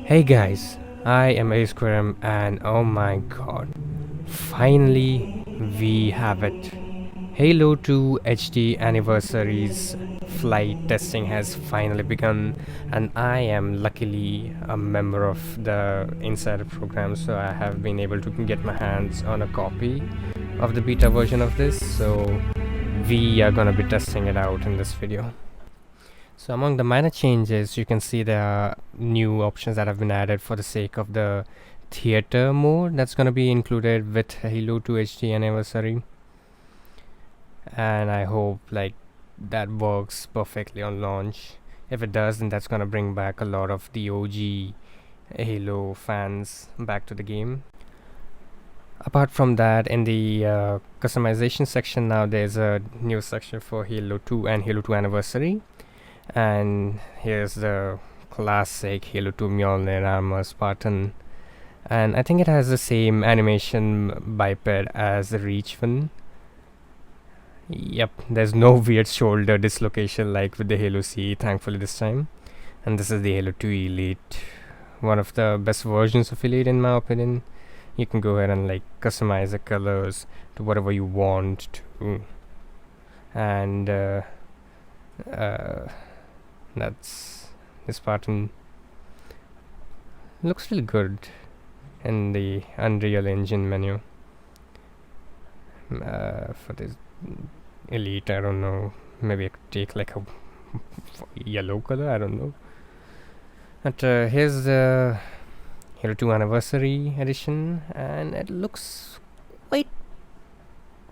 Hey guys, I am Ace and oh my god, finally we have it. Halo 2 HD Anniversary's flight testing has finally begun, and I am luckily a member of the insider program, so I have been able to get my hands on a copy of the beta version of this, so we are gonna be testing it out in this video. So among the minor changes, you can see there are new options that have been added for the sake of the theater mode that's going to be included with Halo 2 HD Anniversary, and I hope that works perfectly on launch. If it does, then that's going to bring back a lot of the OG Halo fans back to the game. Apart from that, in the customization section now, there's a new section for Halo 2 and Halo 2 Anniversary. And here's the classic Halo 2 Mjolnir armor Spartan, and I think it has the same animation biped as the Reach one. Yep, there's no weird shoulder dislocation like with the Halo C, thankfully this time. And this is the Halo 2 Elite, one of the best versions of Elite in my opinion. You can go ahead and customize the colors to whatever you want to, and that's the Spartan. Looks really good in the Unreal Engine menu. For this Elite, I don't know, maybe I could take a yellow color, I don't know. But here's the Halo 2 Anniversary Edition, and it looks quite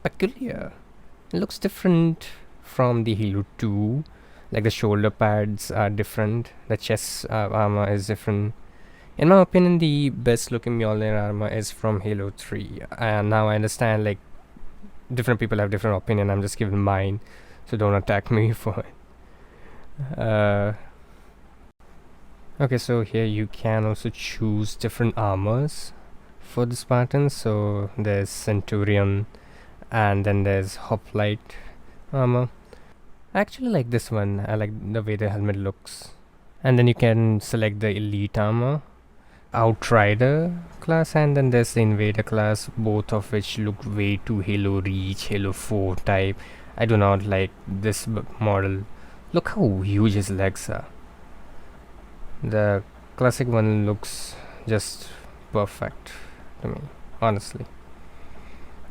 peculiar. It looks different from the Halo 2. The shoulder pads are different, the chest armor is different. In my opinion, the best looking Mjolnir armor is from Halo 3. And now I understand different people have different opinion. I'm just giving mine, so don't attack me for it. Okay, so here you can also choose different armors for the Spartans. So there's Centurion, and then there's Hoplite armor. I actually like this one. I like the way the helmet looks. And then you can select the Elite armor, Outrider class, and then there's the Invader class, both of which look way too Halo Reach, Halo 4 type. I do not like this model. Look how huge his legs are. The classic one looks just perfect to me, honestly.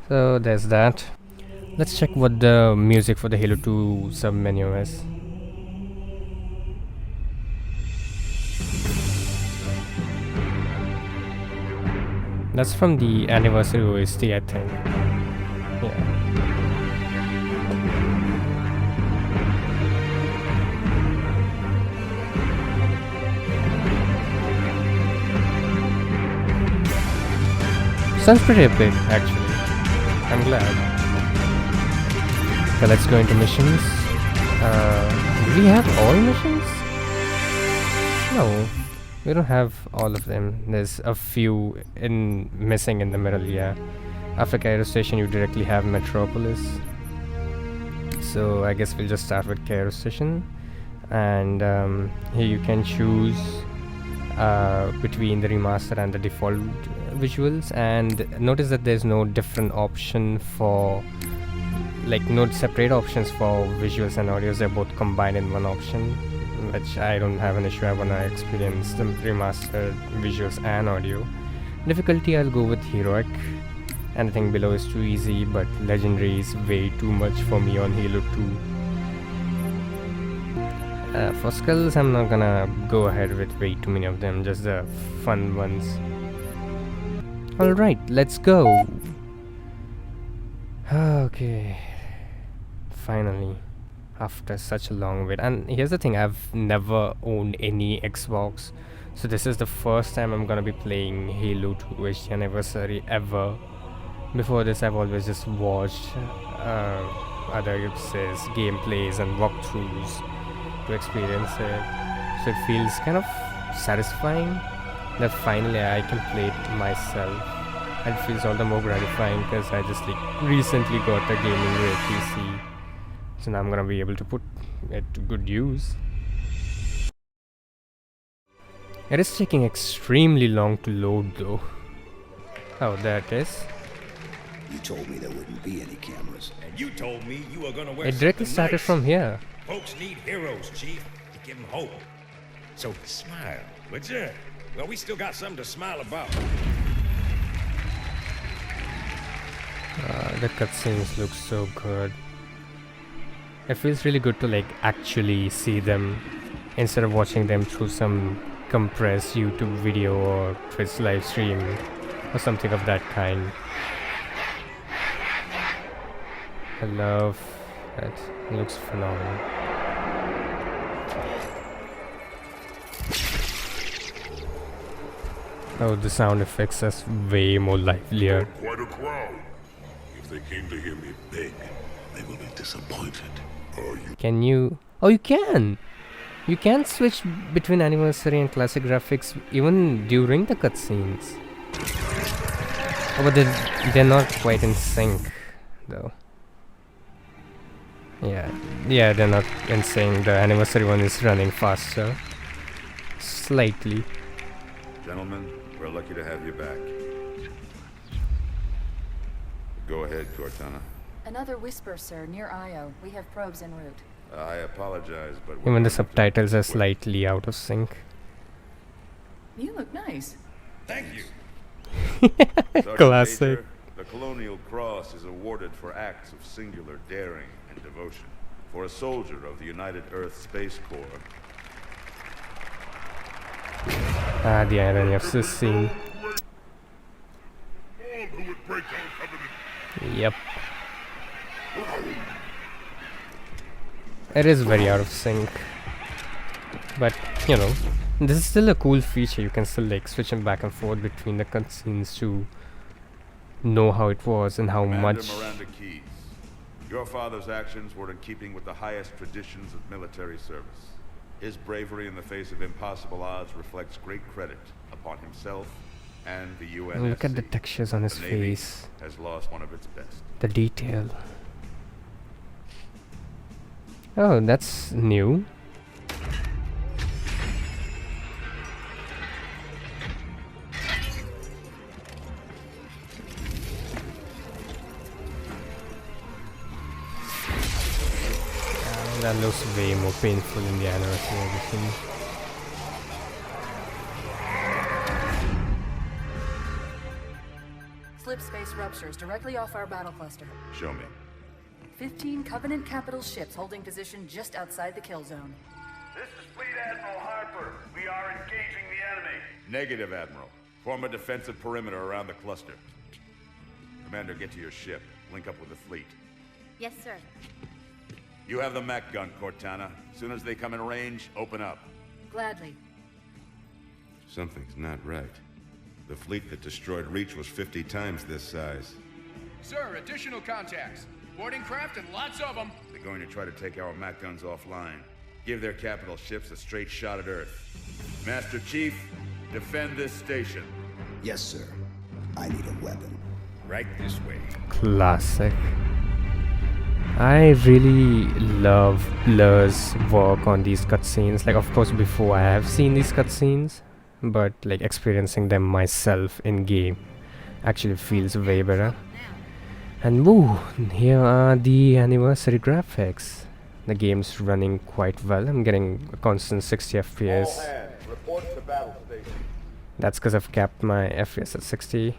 So there's that. Let's check what the music for the Halo 2 sub-menu is. That's from the anniversary OST, I think. Yeah. Sounds pretty epic, actually. I'm glad. Okay, let's go into missions. Do we have all missions? No, we don't have all of them. There's a few missing in the middle, yeah. After Cairo Station, you directly have Metropolis. So I guess we'll just start with Cairo Station. And here you can choose between the remaster and the default visuals. And notice that there's no different option for no separate options for visuals and audios. They're both combined in one option, which I don't have an issue. I want to experience the remastered visuals and audio. Difficulty, I'll go with heroic. Anything below is too easy, but legendary is way too much for me on Halo 2. For skills, I'm not gonna go ahead with way too many of them, just the fun ones. Alright, let's go. Okay, finally, after such a long wait. And here's the thing, I've never owned any Xbox, so this is the first time I'm gonna be playing Halo 2 HD Anniversary ever. Before this, I've always just watched other gameplays and walkthroughs to experience it, so it feels kind of satisfying that finally I can play it myself. It feels all the more gratifying because I just recently got a gaming grade PC, so now I'm gonna be able to put it to good use. It is taking extremely long to load though. Oh, there it is. You told me there wouldn't be any cameras. And you told me you were gonna wear It directly something started nice. from here. Folks need heroes, Chief, to give them hope. So smile, would you? Well, we still got something to smile about. The cutscenes look so good. It feels really good to like actually see them instead of watching them through some compressed YouTube video or Twitch live stream or something of that kind. I love that. It looks phenomenal. Oh, the sound effects are way more livelier. Quite a crowd. If they came to hear me beg, they will be disappointed. Can you? Oh, you can! You can switch between anniversary and classic graphics even during the cutscenes. Oh, but they're not quite in sync, though. Yeah, they're not in sync. The anniversary one is running faster. Slightly. Gentlemen, we're lucky to have you back. Go ahead, Cortana. Another whisper, sir, near Io. We have probes en route. I apologize, but Even the subtitles are slightly out of sync. You look nice. Thank you. Sergeant Classic. Major, the Colonial Cross is awarded for acts of singular daring and devotion. For a soldier of the United Earth Space Corps. Ah, the irony of this scene. All who would break our covenant. Yep. It is very out of sync. But, you know, this is still a cool feature. You can still like switch them back and forth between the cutscenes to know how it was and how Commander much. Miranda Keyes, your father's actions were in keeping with the highest traditions of military service. His bravery in the face of impossible odds reflects great credit upon himself and the UNSC. Look at the textures on his The Navy face. has lost one of its best. The detail. Oh, that's new. That looks way more painful in the anniversary edition. Slip space ruptures directly off our battle cluster. Show me. 15 Covenant capital ships holding position just outside the kill zone. This is Fleet Admiral Harper. We are engaging the enemy. Negative, Admiral. Form a defensive perimeter around the cluster. Commander, get to your ship. Link up with the fleet. Yes, sir. You have the mech gun, Cortana. As soon as they come in range, open up. Gladly. Something's not right. The fleet that destroyed Reach was 50 times this size. Sir, additional contacts. Boarding craft and lots of them. They're going to try to take our mech guns offline. Give their capital ships a straight shot at Earth. Master Chief, defend this station. Yes, sir. I need a weapon. Right this way. Classic. I really love Blur's work on these cutscenes. Like, of course, before I have seen these cutscenes, but like experiencing them myself in game actually feels way better. And woo, here are the anniversary graphics. The game's running quite well. I'm getting a constant 60 FPS. All hands, report to battle station. That's because I've capped my FPS at 60.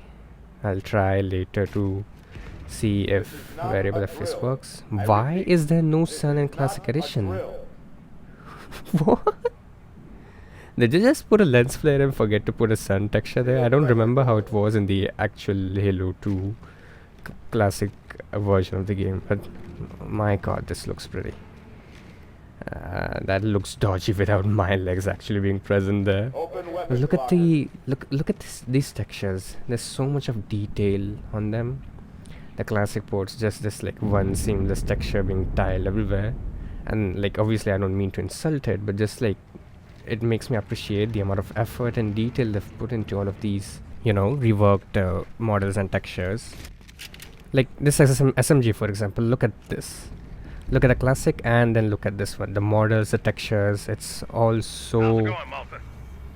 I'll try later to see if variable FPS works. Why is there no sun in Classic Edition? What? Did they just put a lens flare and forget to put a sun texture there? I don't remember how it was in the actual Halo 2 classic version of the game, but my god, this looks pretty. That looks dodgy without my legs actually being present there. But look at these textures. There's so much of detail on them. The classic ports just this like one seamless texture being tiled everywhere, and like obviously I don't mean to insult it, but just like it makes me appreciate the amount of effort and detail they've put into all of these, you know, reworked models and textures. Like this SMG, for example. Look at this. Look at the classic and then look at this one. The models, the textures, it's all so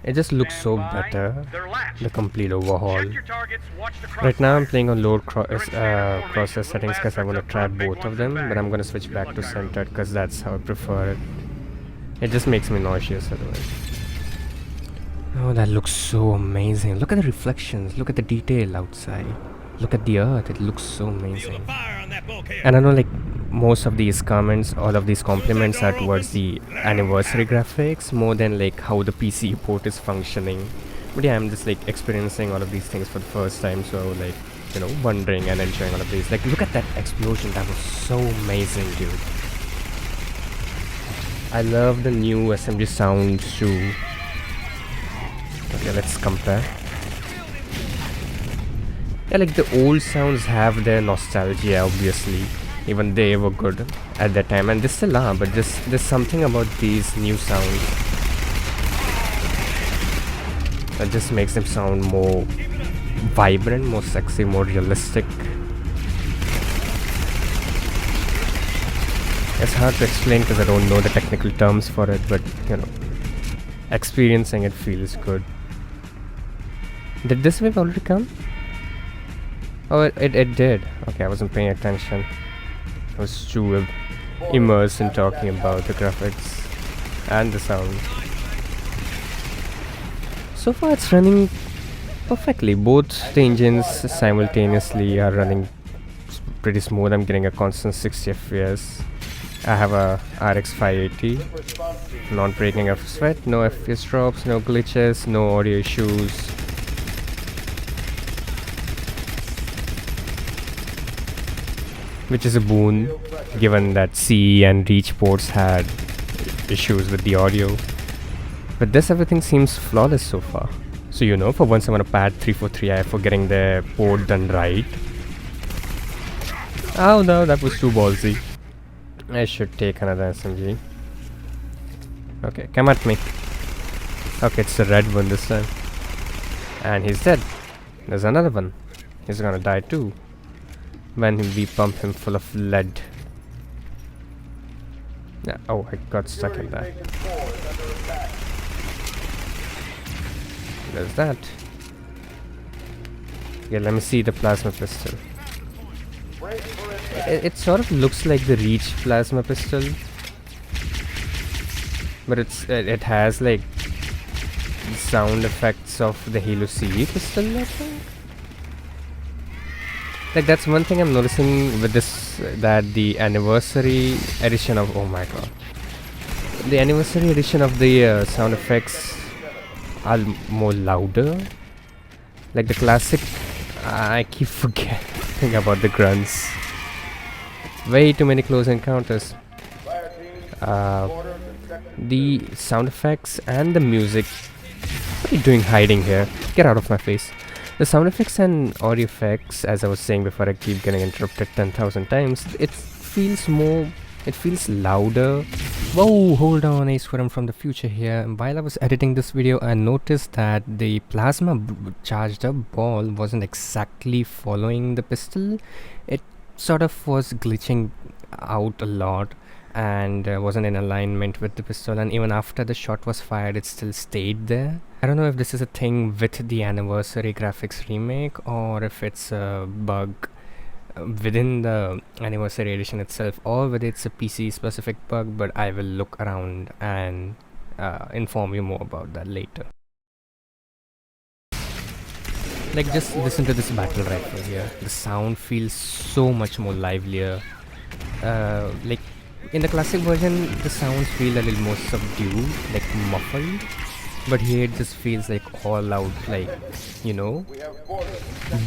It just looks so better. The complete overhaul. Right now I'm playing on load process settings because I want to try both of them, but I'm going to switch back to centered because that's how I prefer it. It just makes me nauseous otherwise. Oh, that looks so amazing. Look at the reflections. Look at the detail outside. Look at the earth. It looks so amazing. And I know like most of these comments, all of these compliments are towards the anniversary graphics more than like how the PC port is functioning. But yeah, I'm just like experiencing all of these things for the first time, so like, you know, wondering and enjoying all of these. Like, look at that explosion. That was so amazing, dude. I love the new SMG sounds too. Okay, let's compare. Yeah, like the old sounds have their nostalgia, obviously. Even they were good at that time, and they still are, but there's something about these new sounds that just makes them sound more vibrant, more sexy, more realistic. It's hard to explain because I don't know the technical terms for it, but you know, experiencing it feels good. Did this wave already come? Oh, it did. Okay, I wasn't paying attention. I was too immersed in talking about the graphics and the sound. So far it's running perfectly. Both the engines simultaneously are running pretty smooth. I'm getting a constant 60 FPS. I have a RX 580. Not breaking a sweat, no FPS drops, no glitches, no audio issues. Which is a boon, given that C and Reach ports had issues with the audio. But this everything seems flawless so far. So you know, for once I'm gonna pat 343i for getting the port done right. Oh no, that was too ballsy. I should take another SMG. Okay, come at me. Okay, it's the red one this time. And he's dead. There's another one. He's gonna die too when we pump him full of lead. Yeah, oh, I got stuck in that. There's that. Yeah, let me see the plasma pistol. It sort of looks like the Reach plasma pistol, but it has like sound effects of the Halo CE pistol, I think. Like that's one thing I'm noticing with this, that the anniversary edition of, oh my god, the anniversary edition of the sound effects are more louder. Like the classic, I keep forgetting about the grunts. Way too many close encounters. The sound effects and the music. What are you doing hiding here? Get out of my face. The sound effects and audio effects, as I was saying before I keep getting interrupted 10,000 times, it feels louder. Whoa, hold on, Ace Squadron from the future here. While I was editing this video, I noticed that the plasma charged up ball wasn't exactly following the pistol. It sort of was glitching out a lot and wasn't in alignment with the pistol, and even after the shot was fired it still stayed there. I don't know if this is a thing with the anniversary graphics remake or if it's a bug within the anniversary edition itself, or whether it's a PC specific bug, but I will look around and inform you more about that later. Like, just listen to this battle rifle here. The sound feels so much more livelier. Like in the classic version the sounds feel a little more subdued, like muffled, but here it just feels like all out, like, you know,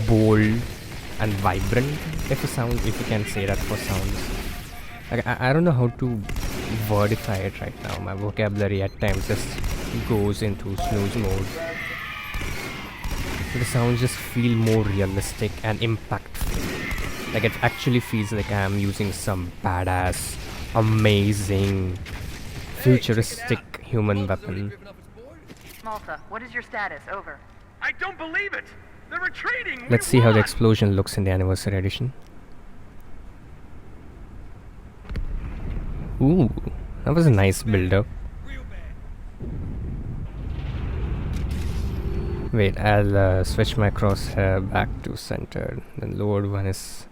bold and vibrant, if you can say that for sounds. Like I don't know how to wordify it right now. My vocabulary at times just goes into snooze mode. The sounds just feel more realistic and impactful. Like it actually feels like I'm using some badass, amazing, futuristic human weapon. Malta, what is your status? Over. I don't believe it! They're retreating! Let's see how the explosion looks in the anniversary edition. Ooh, that was a nice build-up. Wait, I'll switch my crosshair back to center. The lowered one is.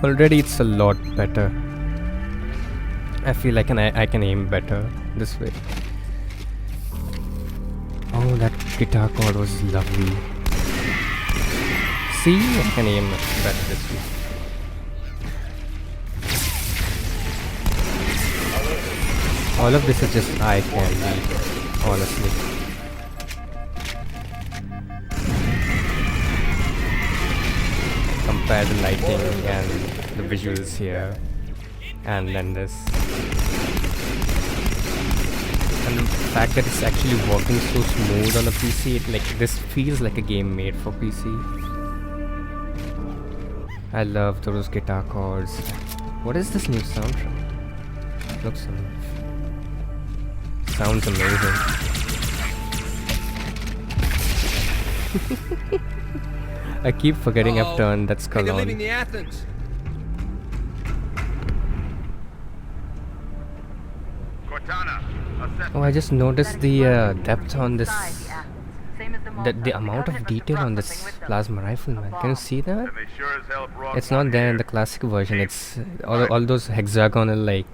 Already it's a lot better. I feel like I can aim better this way. Oh, that guitar chord was lovely. See, I can aim better this way. All of this is just eye candy, honestly. Compare the lighting and the visuals here, and then this. And the fact that it's actually working so smooth on a PC, this feels like a game made for PC. I love those guitar chords. What is this new sound from? Looks sounds amazing. I keep forgetting I've turned that skull on. Leaving the Athens. Cortana, assess. Oh, I just noticed the depth on this. The amount of detail on this plasma rifle, man. Can you see that? And they sure as hell brought It's one not there in here. the classic version. It's all those hexagonal like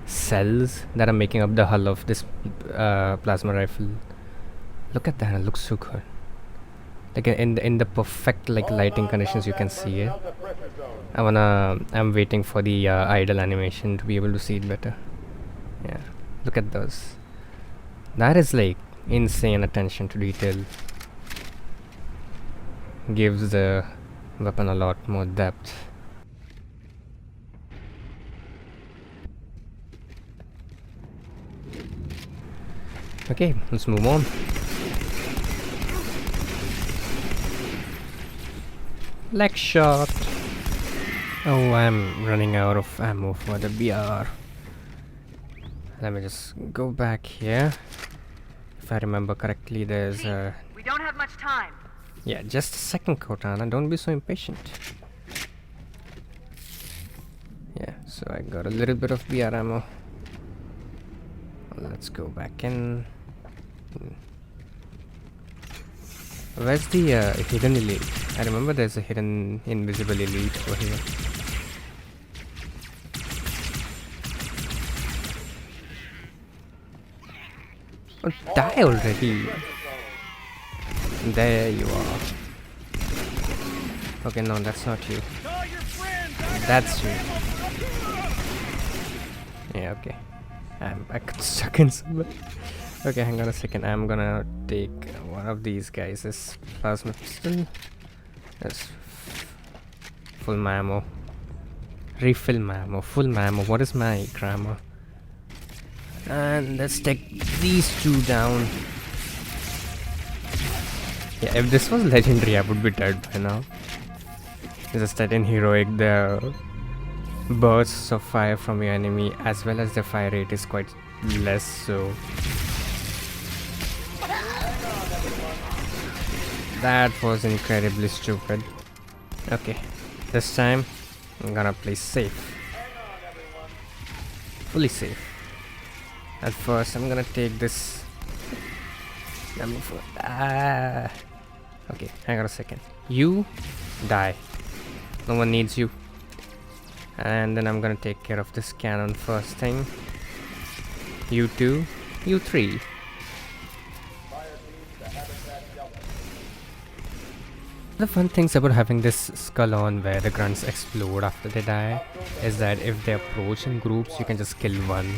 cells that are making up the hull of this plasma rifle. Look at that! It looks so good. Like in the perfect like lighting conditions, you can see it. I'm waiting for the idle animation to be able to see it better. Yeah, look at those. That is like insane attention to detail. Gives the weapon a lot more depth. Okay, let's move on. Leg shot. Oh, I'm running out of ammo for the BR. Let me just go back here. If I remember correctly, there's a... We don't have much time. Yeah, just a second, Cortana. Don't be so impatient. Yeah, so I got a little bit of BR ammo. Let's go back in. Where's the hidden elite? I remember there's a hidden invisible elite over here. Oh, die already! There you are. Okay, no, that's not you. That's you. Yeah, okay. I got stuck in somewhere. Okay, hang on a second. I'm gonna take one of these guys. This plasma pistol. That's full my ammo. Refill my ammo. Full my ammo. What is my grammar? And let's take these two down. Yeah, if this was legendary, I would be dead by now. Just that in heroic, the bursts of fire from your enemy as well as the fire rate is quite less, so that was incredibly stupid. Okay, this time I'm gonna play safe, fully safe. At first I'm gonna take this. Okay, hang on a second. You die. No one needs you. And then I'm gonna take care of this cannon first thing. You 2, you 3. The fun things about having this skull on where the grunts explode after they die is that if they approach in groups, you can just kill one,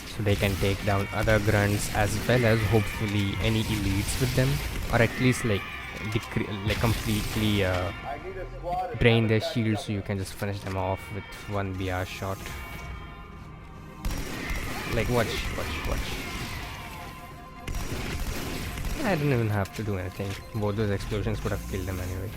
so they can take down other grunts as well as hopefully any elites with them, or at least like completely drain their shields, so you can just finish them off with one BR shot. Like watch. I didn't even have to do anything. Both those explosions would have killed them anyway.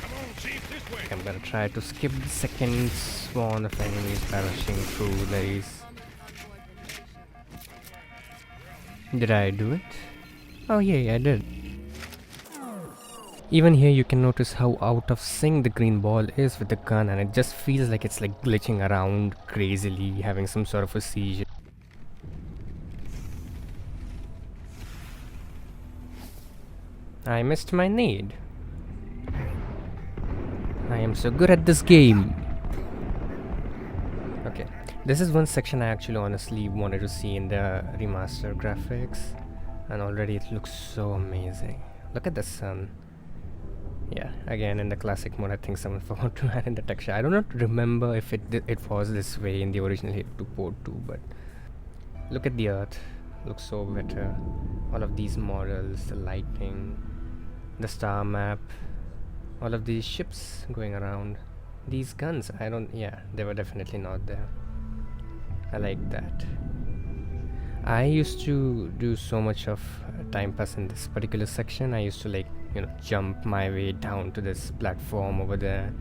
Come on, Chief, this way. I'm gonna try to skip the second spawn of enemies by rushing through these Did I do it? Oh yeah, I did. Even here you can notice how out of sync the green ball is with the gun, and it just feels like it's like glitching around crazily, having some sort of a seizure. I missed my nade. I am so good at this game. Okay, this is one section I actually honestly wanted to see in the remaster graphics, and already it looks so amazing. Look at the sun. Yeah, again in the classic mode I think someone forgot to add in the texture. I do not remember if it was this way in the original Halo 2 port 2, but look at the earth. Looks so better. All of these models, the lighting, the star map, all of these ships going around, these guns, they were definitely not there. I like that. I used to do so much of time pass in this particular section. I used to like, jump my way down to this platform over there,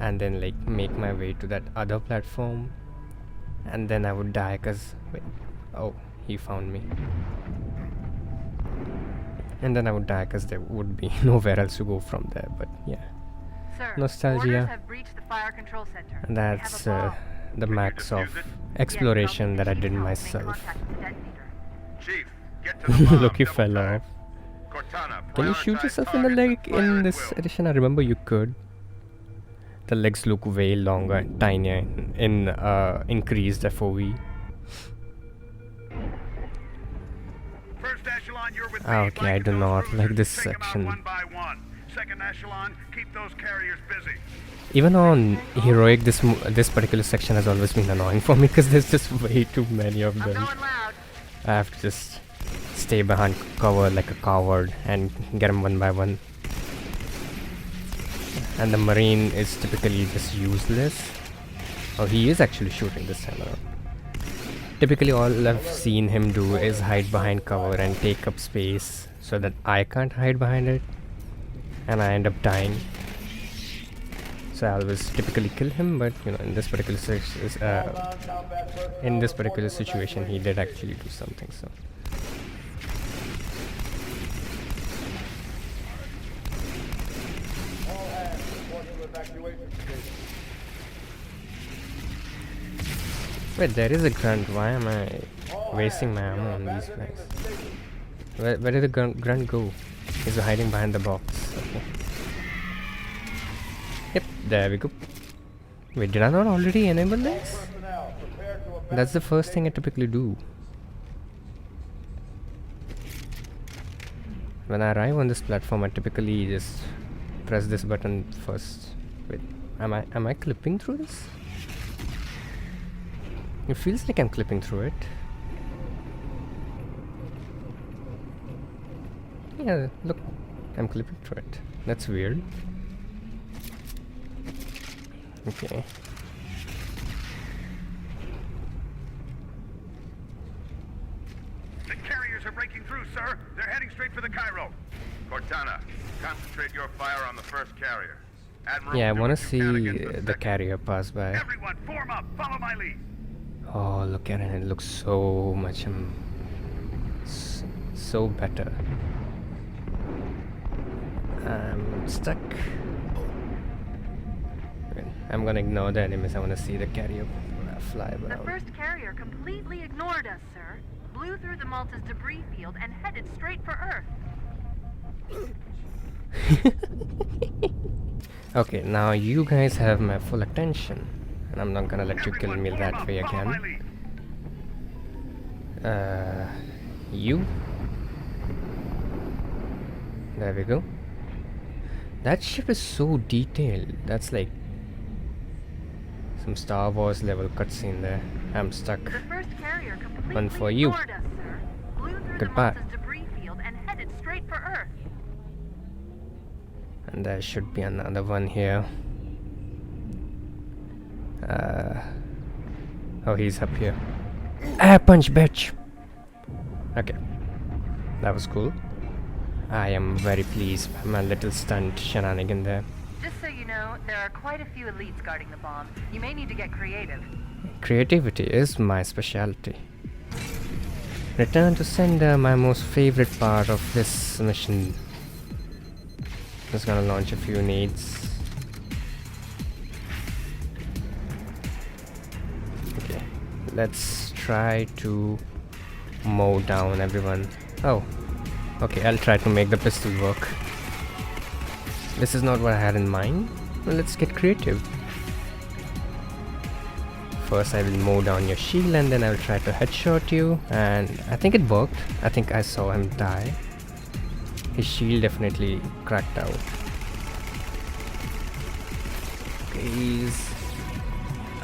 and then like make my way to that other platform, and then I would die cause oh, he found me. And then I would die because there would be nowhere else to go from there. But yeah, Sir, nostalgia. have breached the fire control center. And that's the max of exploration that I did myself. Chief, get to the bomb. Look, you fell off. Cortana, Can you shoot yourself in the leg in this edition? I remember you could. The legs look way longer and tinier in increased FOV. First echelon, you're with Okay, I do not like this section. One by one. Second echelon, keep those carriers busy. Even on heroic, this particular section has always been annoying for me because there's just way too many of them. I have to just stay behind cover like a coward and get them one by one. And the marine is typically just useless. Oh, he is actually shooting this time around. Typically all I've seen him do is hide behind cover and take up space so that I can't hide behind it, and I end up dying. So I always typically kill him, but in this particular situation he did actually do something. So wait, there is a grunt. Why am I wasting my ammo on these guys? Where did the grunt go? He's hiding behind the box. Okay. Yep, there we go. Wait, did I not already enable this? That's the first thing I typically do. When I arrive on this platform, I typically just press this button first. Wait, am I clipping through this? It feels like I'm clipping through it. Yeah, look, I'm clipping through it. That's weird. Okay. The carriers are breaking through, sir. They're heading straight for the Cairo. Cortana, concentrate your fire on the first carrier. Admiral, yeah, I want to see the carrier pass by. Everyone, form up. Follow my lead. Oh, look at it. It looks so much so better. I'm stuck. I'm gonna ignore the enemies. I want to see the carrier fly around. The first carrier completely ignored us, sir. Blew through the Malta's debris field and headed straight for Earth. Okay, now you guys have my full attention, and I'm not gonna let you kill me that way again. You. There we go. That ship is so detailed. That's like some Star Wars level cutscene there. I'm stuck. The first carrier completely One for you. ignored us, sir. Blew through Goodbye. the Malta's debris field and headed straight for Earth. And there should be another one here. Oh, he's up here. Ah, punch, bitch! Okay. That was cool. I am very pleased by my little stunt shenanigan there. Just so you know, there are quite a few elites guarding the bomb. You may need to get creative. Creativity is my specialty. Return to sender, my most favorite part of this mission. Just gonna launch a few nades. Okay, let's try to mow down everyone. Oh, okay, I'll try to make the pistol work. This is not what I had in mind. Well, let's get creative. First I will mow down your shield and then I will try to headshot you, and I think it worked. I think I saw him die. His shield definitely cracked out. Please.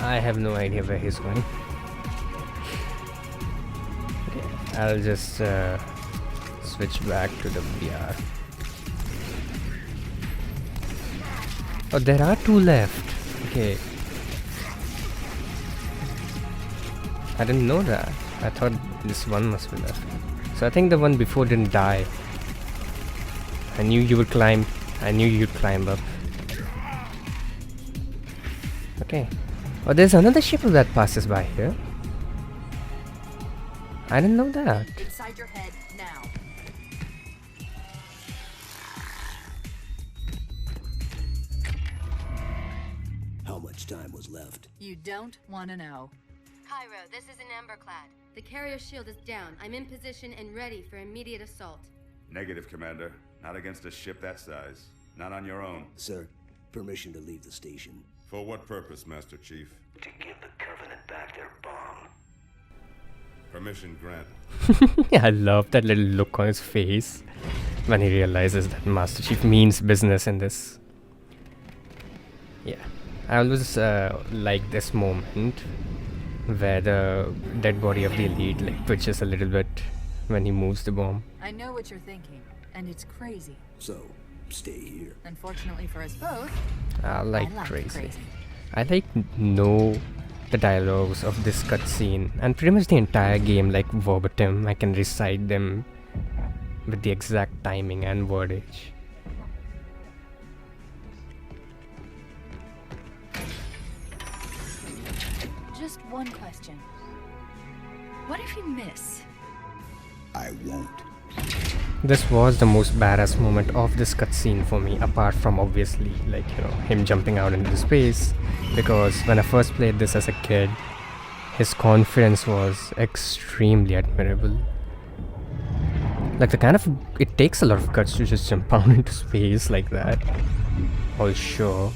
I have no idea where he's going. Okay, I'll just switch back to the VR. Oh, there are two left. Okay. I didn't know that. I thought this one must be left. So I think the one before didn't die. I knew you would climb. I knew you'd climb up. Okay. Oh, there's another ship that passes by here. I didn't know that. Inside your head now. How much time was left? You don't want to know. Cairo, this is an Emberclad. The carrier shield is down. I'm in position and ready for immediate assault. Negative, Commander. Not against a ship that size. Not on your own. Sir, permission to leave the station. For what purpose, Master Chief? To give the Covenant back their bomb. Permission granted. I love that little look on his face when he realizes that Master Chief means business in this. Yeah, I always like this moment where the dead body of the elite like twitches a little bit when he moves the bomb. I know what you're thinking, and it's crazy. So, stay here. Unfortunately for us both, I like crazy. I like know the dialogues of this cutscene and pretty much the entire game like verbatim. I can recite them with the exact timing and wordage. just one question. What if you miss? I won't. This was the most badass moment of this cutscene for me, apart from obviously like, you know, him jumping out into space, because when I first played this as a kid, his confidence was extremely admirable. Like the kind of, it takes a lot of guts to just jump out into space like that. All sure.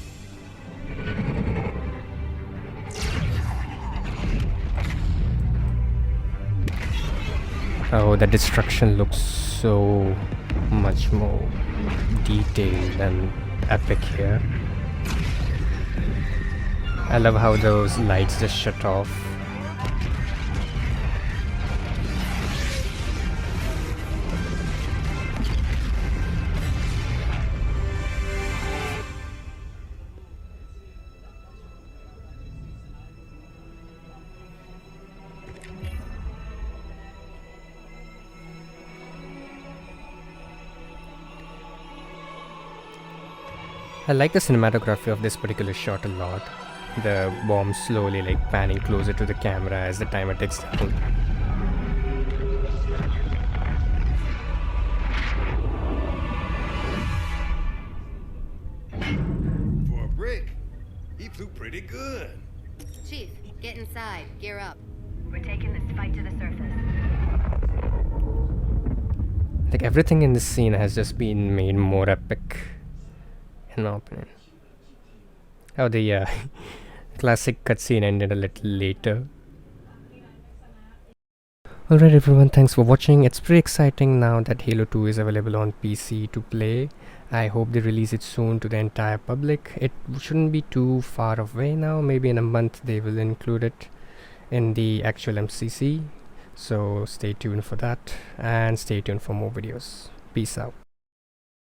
Oh, the destruction looks so much more detailed and epic here. I love how those lights just shut off. I like the cinematography of this particular shot a lot. The bomb slowly like panning closer to the camera as the timer ticks down. For a brick, he flew pretty good. Chief, get inside. Gear up. We're taking this fight to the surface. Like everything in this scene has just been made more epic, in my opinion. Oh, the classic cutscene ended a little later. Alright everyone, thanks for watching. It's pretty exciting now that Halo 2 is available on PC to play. I hope they release it soon to the entire public. It shouldn't be too far away now. Maybe in a month they will include it in the actual MCC. So stay tuned for that and stay tuned for more videos. Peace out.